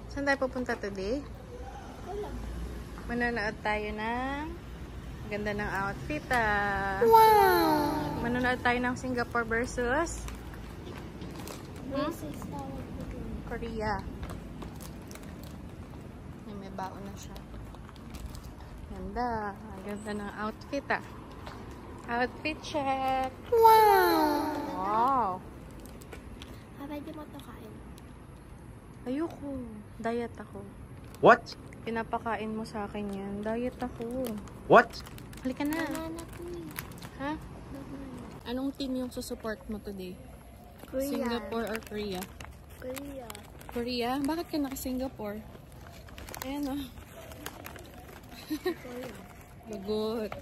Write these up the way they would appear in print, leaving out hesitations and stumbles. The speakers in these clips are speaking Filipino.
Saan tayo pupunta today? Manonood tayo ng ganda ng outfit Wow! Manonood tayo ng Singapore versus Korea. May baon na siya. Ganda. Ang ganda ng outfit Outfit check. Wow! Wow! Pwede mo ito kain. Ayoko. Diet ako. What? Pinapakain mo sa akin yan. Diet ako. What? Halika na. Banana ko eh. Ha? Anong team yung susupport mo today? Korea. Singapore or Korea? Korea. Korea? Bakit ka naka-Singapore? Ayan Korea. Lagot.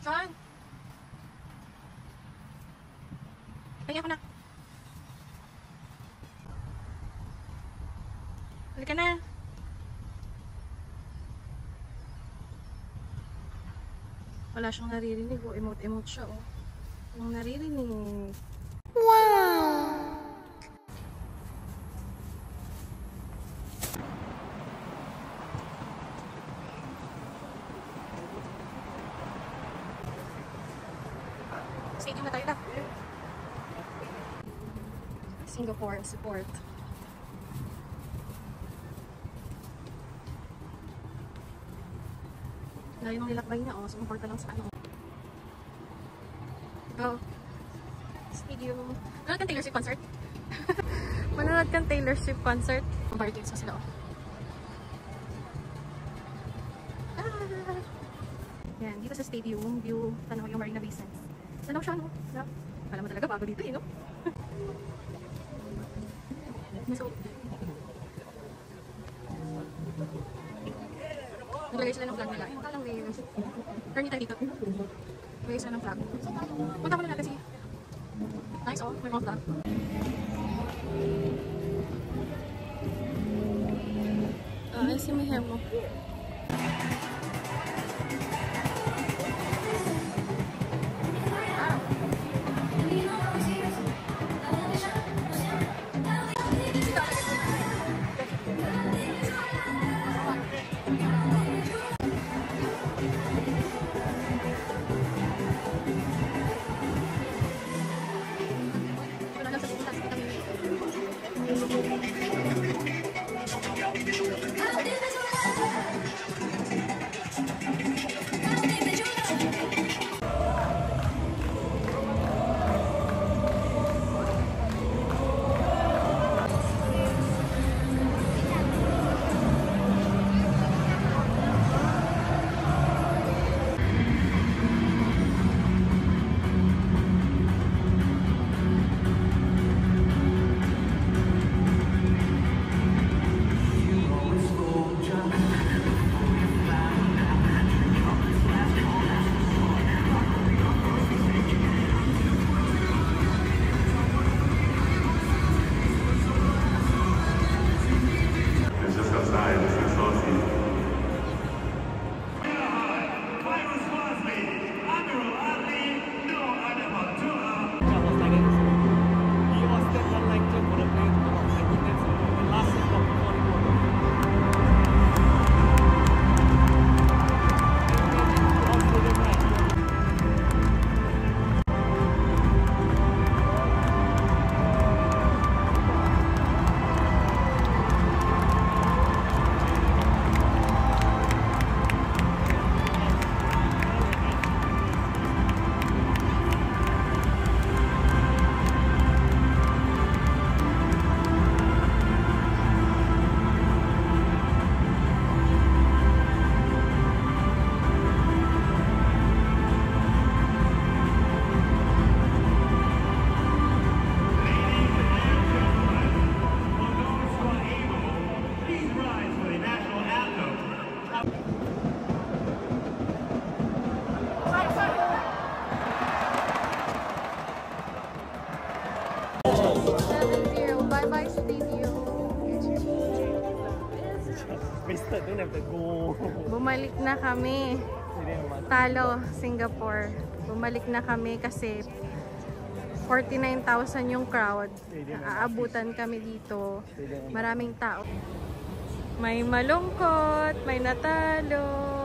Saan? Lagyan ko na. Halika na. Wala siyang naririnig. Emote-emote siya, oh. Walang naririnig. Wow! Stadium na tayo na. Singapore support. Layo ng nilakbay niya, oh. Sumuport ka lang sa ano. Oh. Stadium. Manonood kang Taylor Swift concert? Manonood kang Taylor Swift concert? Bargains na sila, oh. Yan, dito sa stadium, view, tanaw yung Marina Bay Sands. Tanaw siya, no? Kala mo talaga bago dito, eh, no? So, naglagay sila ng flag nila. Ayun, talang may turn tayo dito. Naglagay sila ng flag. Punta ko na natin si nice, oh, may mga flag. Ay, si may hair mo. Bumalik na kami. Talo, Singapore. Bumalik na kami kasi 49,000 yung crowd. Aabutan kami dito. Maraming tao. May malungkot, may natalo.